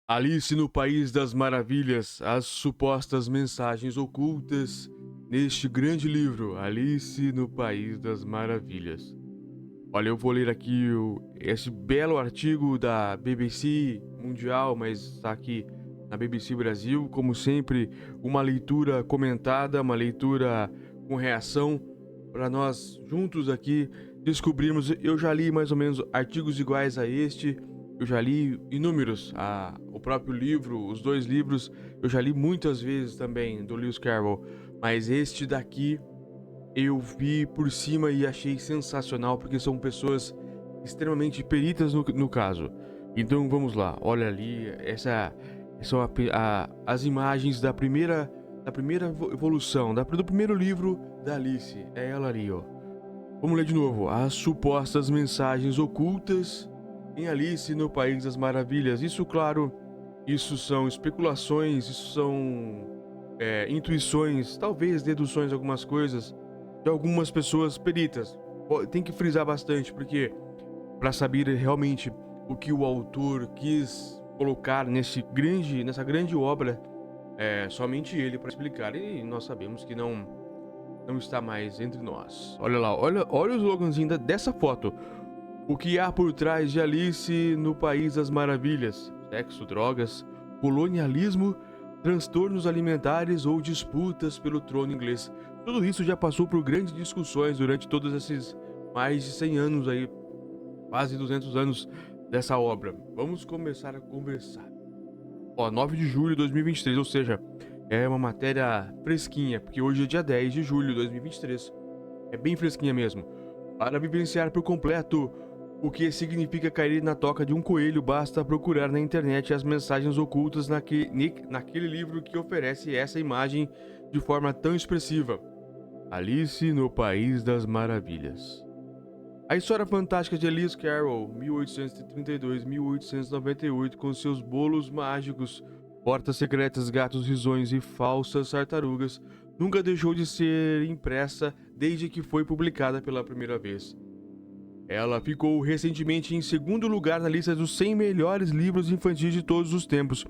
Alice no País das Maravilhas, as supostas mensagens ocultas neste grande livro, Alice no País das Maravilhas. Olha, eu vou ler aqui esse belo artigo da BBC Mundial, mas está aqui na BBC Brasil, como sempre, uma leitura comentada, uma leitura com reação, para nós juntos aqui descobrirmos. Eu já li mais ou menos artigos iguais a este, eu já li inúmeros, o próprio livro, os dois livros, eu já li muitas vezes também, do Lewis Carroll, mas este daqui eu vi por cima e achei sensacional, porque são pessoas extremamente peritas no caso. Então vamos lá, olha ali, são as imagens da primeira evolução, do primeiro livro da Alice. É ela ali, ó. Vamos ler de novo. As supostas mensagens ocultas em Alice no País das Maravilhas. Isso, claro, isso são especulações, isso são intuições, talvez deduções de algumas coisas de algumas pessoas peritas. Tem que frisar bastante, porque para saber realmente o que o autor quis colocar nessa grande obra, somente ele para explicar. E nós sabemos que não está mais entre nós. Olha lá, olha o sloganzinho dessa foto. O que há por trás de Alice no País das Maravilhas? Sexo, drogas, colonialismo, transtornos alimentares ou disputas pelo trono inglês. Tudo isso já passou por grandes discussões durante todos esses mais de 100 anos aí, quase 200 anos dessa obra. Vamos começar a conversar. Ó, 9 de julho de 2023, ou seja, é uma matéria fresquinha, porque hoje é dia 10 de julho de 2023. É bem fresquinha mesmo. Para vivenciar por completo o que significa cair na toca de um coelho, basta procurar na internet as mensagens ocultas naquele livro que oferece essa imagem de forma tão expressiva. Alice no País das Maravilhas. A história fantástica de Lewis Carroll, 1832-1898, com seus bolos mágicos, portas secretas, gatos risonhos e falsas tartarugas, nunca deixou de ser impressa desde que foi publicada pela primeira vez. Ela ficou recentemente em segundo lugar na lista dos 100 melhores livros infantis de todos os tempos,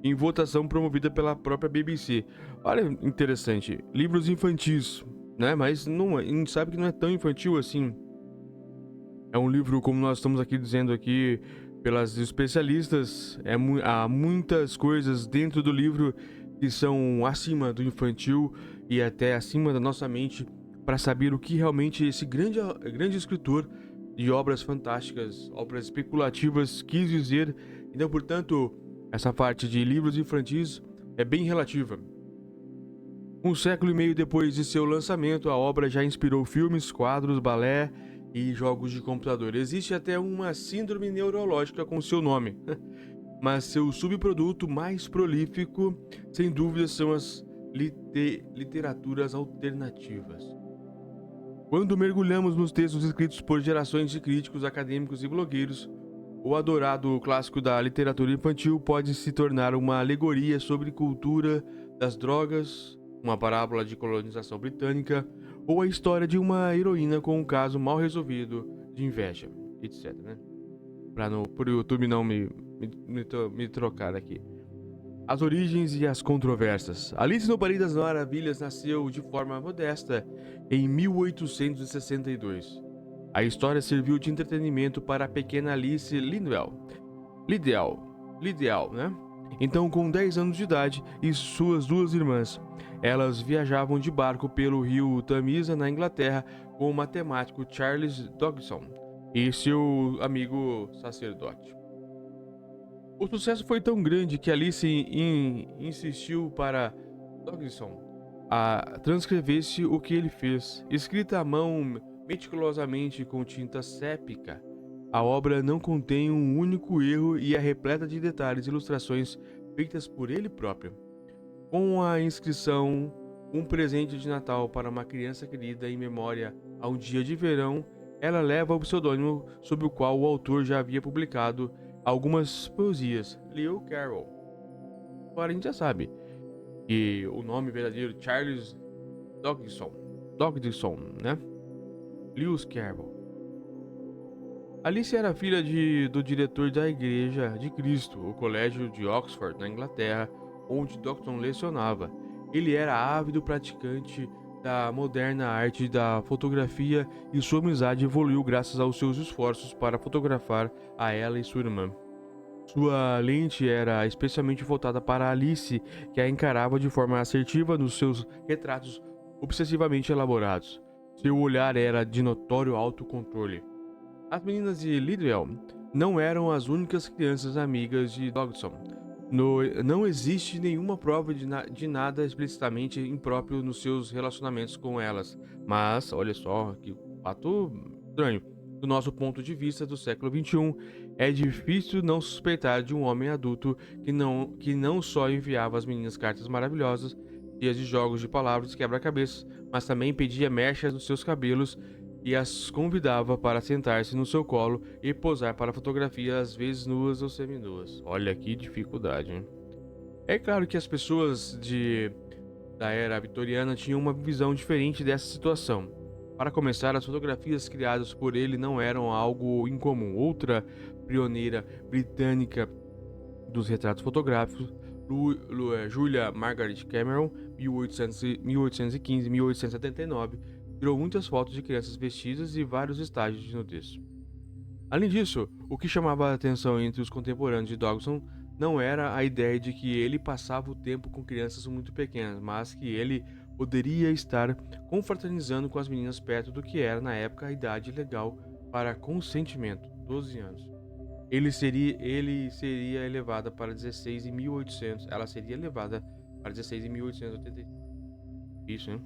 em votação promovida pela própria BBC. Olha, interessante, livros infantis, né? Mas não, a gente sabe que não é tão infantil assim. É um livro, como nós estamos aqui dizendo aqui, pelas especialistas, há muitas coisas dentro do livro que são acima do infantil e até acima da nossa mente para saber o que realmente esse grande escritor de obras fantásticas, obras especulativas quis dizer. Então, portanto, essa parte de livros infantis é bem relativa. Um século e meio depois de seu lançamento, a obra já inspirou filmes, quadros, balé e jogos de computador. Existe até uma síndrome neurológica com seu nome, mas seu subproduto mais prolífico, sem dúvida, são as literaturas alternativas. Quando mergulhamos nos textos escritos por gerações de críticos, acadêmicos e blogueiros, o adorado clássico da literatura infantil pode se tornar uma alegoria sobre cultura das drogas, uma parábola de colonização britânica ou a história de uma heroína com um caso mal resolvido de inveja, etc, né? Por YouTube não me trocar aqui. As origens e as controvérsias. Alice no País das Maravilhas nasceu de forma modesta em 1862. A história serviu de entretenimento para a pequena Alice Liddell, né? Então, com 10 anos de idade e suas duas irmãs, elas viajavam de barco pelo rio Tamisa, na Inglaterra, com o matemático Charles Dodgson e seu amigo sacerdote. O sucesso foi tão grande que Alice insistiu para Dodgson a transcrevesse o que ele fez. Escrita à mão meticulosamente com tinta sépica, a obra não contém um único erro e é repleta de detalhes e ilustrações feitas por ele próprio. Com a inscrição "Um presente de Natal para uma criança querida em memória a um dia de verão", ela leva o pseudônimo sob o qual o autor já havia publicado algumas poesias, Lewis Carroll. Agora a gente já sabe que o nome verdadeiro Charles Dodgson, né? Lewis Carroll. Alice era filha do diretor da Igreja de Cristo, o Colégio de Oxford, na Inglaterra, onde Dodgson lecionava. Ele era ávido praticante da moderna arte da fotografia e sua amizade evoluiu graças aos seus esforços para fotografar a ela e sua irmã. Sua lente era especialmente voltada para Alice, que a encarava de forma assertiva nos seus retratos obsessivamente elaborados. Seu olhar era de notório autocontrole. As meninas de Lidwell não eram as únicas crianças amigas de Dodgson. Não existe nenhuma prova de nada explicitamente impróprio nos seus relacionamentos com elas, mas, olha só, que fato estranho. Do nosso ponto de vista do século XXI, é difícil não suspeitar de um homem adulto que não só enviava às meninas cartas maravilhosas, cheias de jogos de palavras quebra-cabeças, mas também pedia mechas nos seus cabelos e as convidava para sentar-se no seu colo e posar para fotografias, às vezes nuas ou seminuas. Olha que dificuldade, hein? É claro que as pessoas da era vitoriana tinham uma visão diferente dessa situação. Para começar, as fotografias criadas por ele não eram algo incomum. Outra pioneira britânica dos retratos fotográficos, Julia Margaret Cameron, 1815-1879, tirou muitas fotos de crianças vestidas e vários estágios de nudez. Além disso, o que chamava a atenção entre os contemporâneos de Dodgson não era a ideia de que ele passava o tempo com crianças muito pequenas, mas que ele poderia estar confraternizando com as meninas perto do que era na época a idade legal para consentimento, 12 anos. Ele seria elevada para 16 em 1800. Ela seria elevada para 16 em 1885. Isso, hein?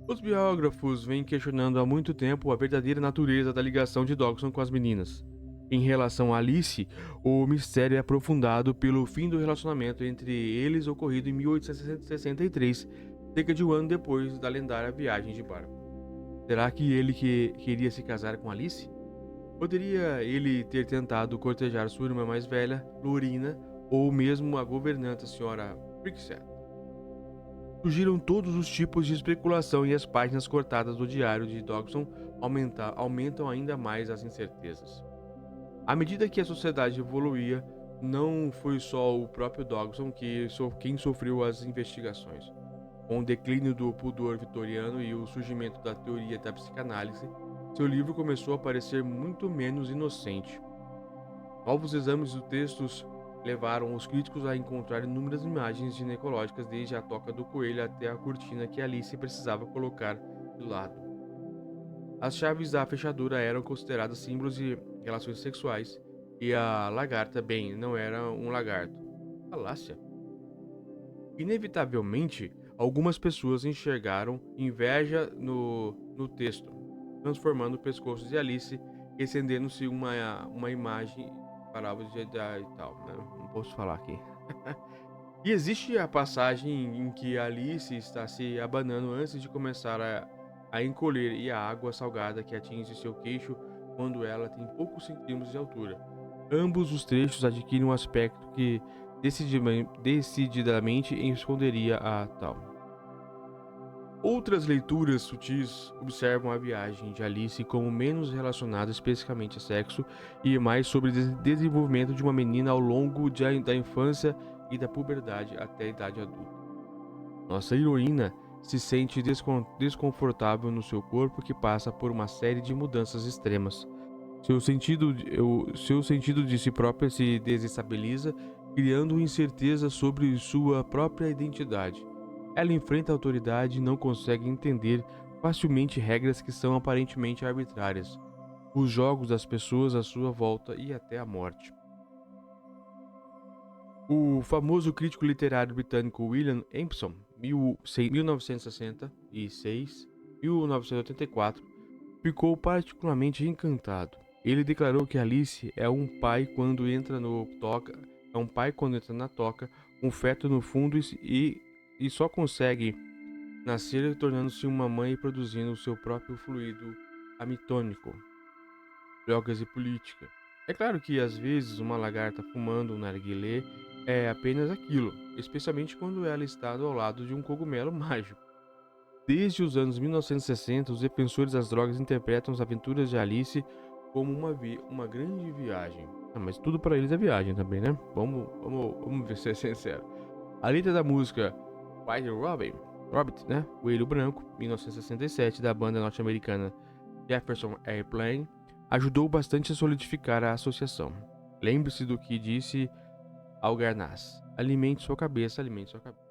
Os biógrafos vêm questionando há muito tempo a verdadeira natureza da ligação de Dodgson com as meninas. Em relação a Alice, o mistério é aprofundado pelo fim do relacionamento entre eles ocorrido em 1863, cerca de um ano depois da lendária viagem de barco. Será que ele queria se casar com Alice? Poderia ele ter tentado cortejar sua irmã mais velha, Lorina, ou mesmo a governanta Sra. Prickset? Surgiram todos os tipos de especulação e as páginas cortadas do diário de Dodgson aumentam ainda mais as incertezas. À medida que a sociedade evoluía, não foi só o próprio Dodgson quem sofreu as investigações. Com o declínio do pudor vitoriano e o surgimento da teoria da psicanálise, seu livro começou a parecer muito menos inocente. Novos exames de textos levaram os críticos a encontrar inúmeras imagens ginecológicas, desde a toca do coelho até a cortina que Alice precisava colocar de lado. As chaves da fechadura eram consideradas símbolos de relações sexuais, e a lagarta, bem, não era um lagarto. Falácia. Inevitavelmente, algumas pessoas enxergaram inveja no texto, transformando o pescoço de Alice, estendendo-se uma imagem parábola de e tal, né? Não posso falar aqui. E existe a passagem em que Alice está se abanando antes de começar a encolher, e a água salgada que atinge seu queixo quando ela tem poucos centímetros de altura. Ambos os trechos adquirem um aspecto que decididamente esconderia a tal. Outras leituras sutis observam a viagem de Alice como menos relacionada especificamente a sexo e mais sobre o desenvolvimento de uma menina ao longo da infância e da puberdade até a idade adulta. Nossa heroína se sente desconfortável no seu corpo, que passa por uma série de mudanças extremas. Seu sentido de si própria se desestabiliza, criando incerteza sobre sua própria identidade. Ela enfrenta a autoridade e não consegue entender facilmente regras que são aparentemente arbitrárias, os jogos das pessoas à sua volta e até a morte. O famoso crítico literário britânico William Empson, 1966-1984, ficou particularmente encantado. Ele declarou que Alice é um pai quando entra na toca, um feto no fundo e só consegue nascer tornando-se uma mãe e produzindo o seu próprio fluido amitônico. Drogas e política. É claro que às vezes uma lagarta fumando um narguilé é apenas aquilo, especialmente quando ela está ao lado de um cogumelo mágico. Desde os anos 1960, os defensores das drogas interpretam as aventuras de Alice como uma grande viagem. Ah, mas tudo para eles é viagem também, né? Vamos ver, ser sincero. A letra da música White Rabbit, né? Coelho Branco, 1967, da banda norte-americana Jefferson Airplane, ajudou bastante a solidificar a associação. Lembre-se do que disse Algarnas: alimente sua cabeça, alimente sua cabeça.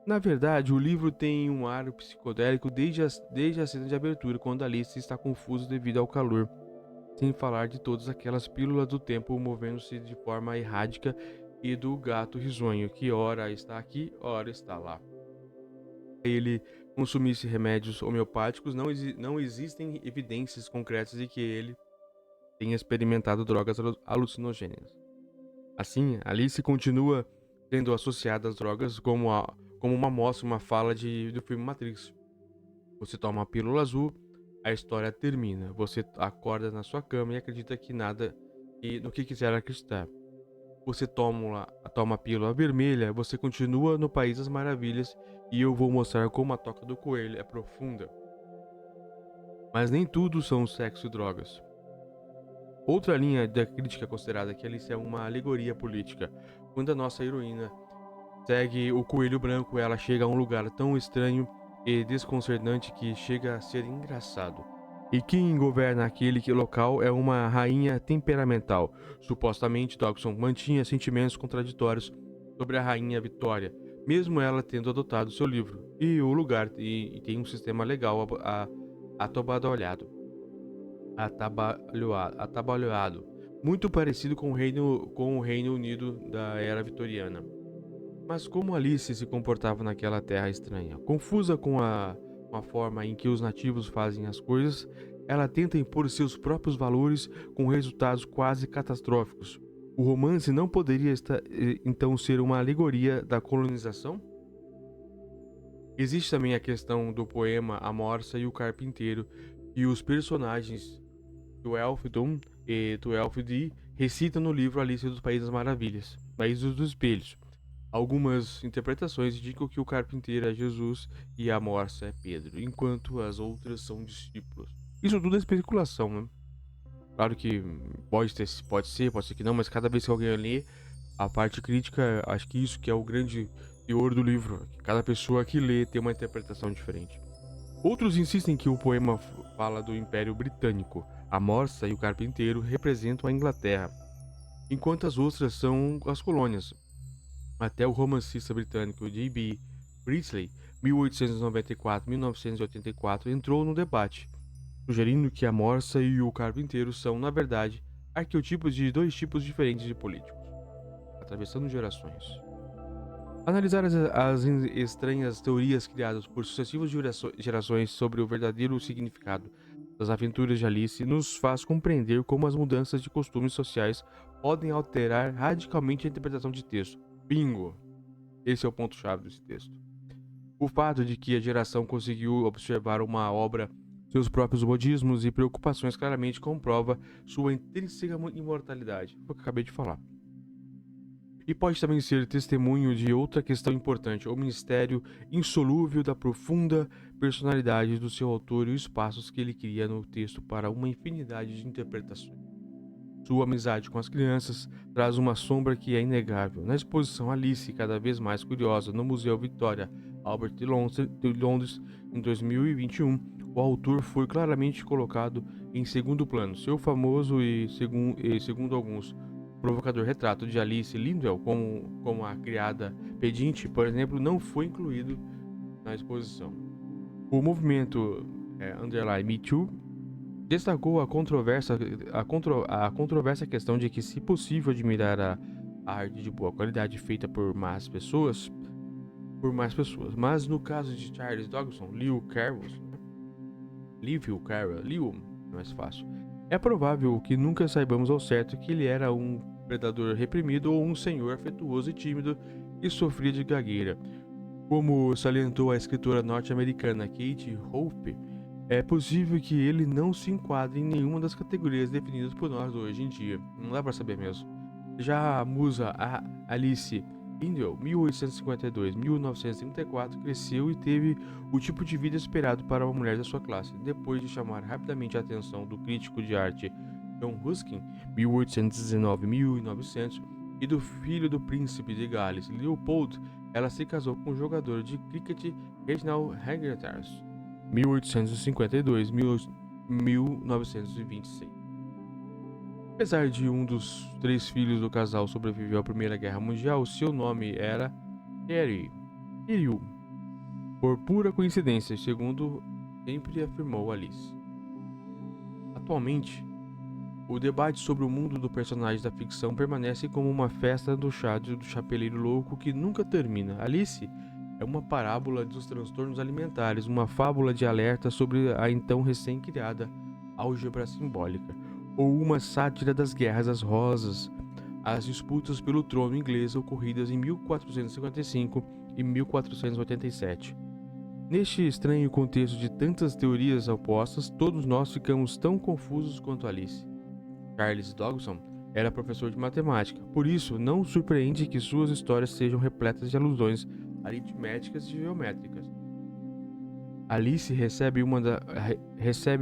Na verdade, o livro tem um ar psicodélico desde a cena de abertura, quando Alice está confusa devido ao calor, sem falar de todas aquelas pílulas do tempo movendo-se de forma errática e do gato risonho, que ora está aqui, ora está lá. Ele consumisse remédios homeopáticos, não existem evidências concretas de que ele tenha experimentado drogas alucinogênicas. Assim, Alice continua sendo associada às drogas como uma amostra, uma fala do filme Matrix. Você toma a pílula azul, a história termina. Você acorda na sua cama e acredita que nada e no que quiser acreditar. Você toma a pílula vermelha, você continua no País das Maravilhas e eu vou mostrar como a toca do coelho é profunda. Mas nem tudo são sexo e drogas. Outra linha da crítica é considerada que Alice é uma alegoria política. Quando a nossa heroína segue o coelho branco, ela chega a um lugar tão estranho e desconcertante que chega a ser engraçado. E quem governa aquele local é uma rainha temperamental. Supostamente, Dawson mantinha sentimentos contraditórios sobre a rainha Vitória, mesmo ela tendo adotado seu livro. E o lugar tem um sistema legal atabalhoado, atabalhoado, muito parecido com o Reino Unido da era vitoriana. Mas como Alice se comportava naquela terra estranha, confusa com a forma em que os nativos fazem as coisas, ela tenta impor seus próprios valores com resultados quase catastróficos. O romance não poderia então ser uma alegoria da colonização? Existe também a questão do poema A Morsa e o Carpinteiro, e os personagens Tweelfdom e Tweelfd recitam no livro Alice dos Países das Maravilhas, País dos Espelhos. Algumas interpretações indicam que o carpinteiro é Jesus e a morsa é Pedro, enquanto as outras são discípulos. Isso tudo é especulação, né? Claro que pode ser que não, mas cada vez que alguém lê a parte crítica, acho que isso que é o grande teor do livro. Que cada pessoa que lê tem uma interpretação diferente. Outros insistem que o poema fala do Império Britânico. A morsa e o carpinteiro representam a Inglaterra, enquanto as outras são as colônias. Até o romancista britânico J.B. Priestley, 1894-1984, entrou no debate, sugerindo que a morsa e o carpinteiro são, na verdade, arqueotipos de dois tipos diferentes de políticos, atravessando gerações. Analisar as estranhas teorias criadas por sucessivas gerações sobre o verdadeiro significado das aventuras de Alice nos faz compreender como as mudanças de costumes sociais podem alterar radicalmente a interpretação de texto. Bingo! Esse é o ponto-chave desse texto. O fato de que a geração conseguiu observar uma obra, seus próprios modismos e preocupações claramente comprova sua intrínseca imortalidade. Foi o que eu acabei de falar. E pode também ser testemunho de outra questão importante, o mistério insolúvel da profunda personalidade do seu autor e os espaços que ele cria no texto para uma infinidade de interpretações. Sua amizade com as crianças traz uma sombra que é inegável. Na exposição Alice, cada vez mais curiosa, no Museu Victoria Albert de Londres, em 2021, o autor foi claramente colocado em segundo plano. Seu famoso segundo alguns, provocador retrato de Alice Lindwell como a criada pedinte, por exemplo, não foi incluído na exposição. O movimento Me Too destacou a controversa questão de que, se possível admirar a arte de boa qualidade feita por mais pessoas, mas no caso de Charles Dodgson, Lewis Carroll, mais fácil, é provável que nunca saibamos ao certo que ele era um predador reprimido ou um senhor afetuoso e tímido que sofria de gagueira. Como salientou a escritora norte-americana Kate Hope, é possível que ele não se enquadre em nenhuma das categorias definidas por nós hoje em dia. Não dá pra saber mesmo. Já a musa Alice Lindell, 1852-1934, cresceu e teve o tipo de vida esperado para uma mulher da sua classe. Depois de chamar rapidamente a atenção do crítico de arte John Ruskin, 1819-1900, e do filho do príncipe de Gales, Leopold, ela se casou com o jogador de cricket Reginald Haggerty, 1852-1926. Apesar de um dos 3 filhos do casal sobreviver à Primeira Guerra Mundial, seu nome era Kiryu, por pura coincidência, segundo sempre afirmou Alice. Atualmente, o debate sobre o mundo do personagem da ficção permanece como uma festa do chá do chapeleiro louco que nunca termina. Alice é uma parábola dos transtornos alimentares, uma fábula de alerta sobre a então recém-criada álgebra simbólica, ou uma sátira das guerras às rosas, as disputas pelo trono inglês ocorridas em 1455 e 1487. Neste estranho contexto de tantas teorias opostas, todos nós ficamos tão confusos quanto Alice. Charles Dodgson era professor de matemática, por isso não surpreende que suas histórias sejam repletas de alusões aritméticas e geométricas. Alice recebe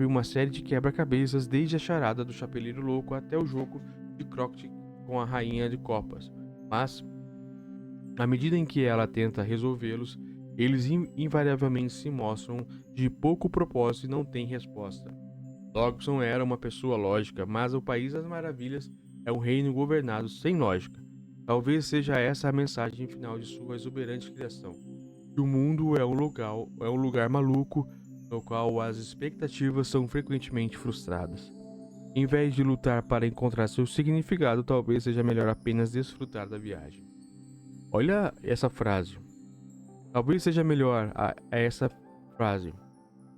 uma série de quebra-cabeças, desde a charada do chapeleiro louco até o jogo de croquet com a rainha de copas. Mas, à medida em que ela tenta resolvê-los, eles invariavelmente se mostram de pouco propósito e não têm resposta. Dodgson era uma pessoa lógica, mas o País das Maravilhas é um reino governado sem lógica. Talvez seja essa a mensagem final de sua exuberante criação. Que o mundo é um lugar maluco no qual as expectativas são frequentemente frustradas. Em vez de lutar para encontrar seu significado, talvez seja melhor apenas desfrutar da viagem. Olha essa frase. Talvez seja melhor essa frase.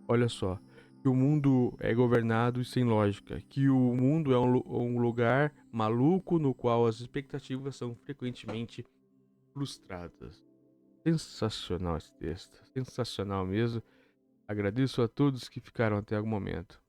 Olha só. Que o mundo é governado e sem lógica. Que o mundo é um lugar maluco no qual as expectativas são frequentemente frustradas. Sensacional esse texto, sensacional mesmo. Agradeço a todos que ficaram até o momento.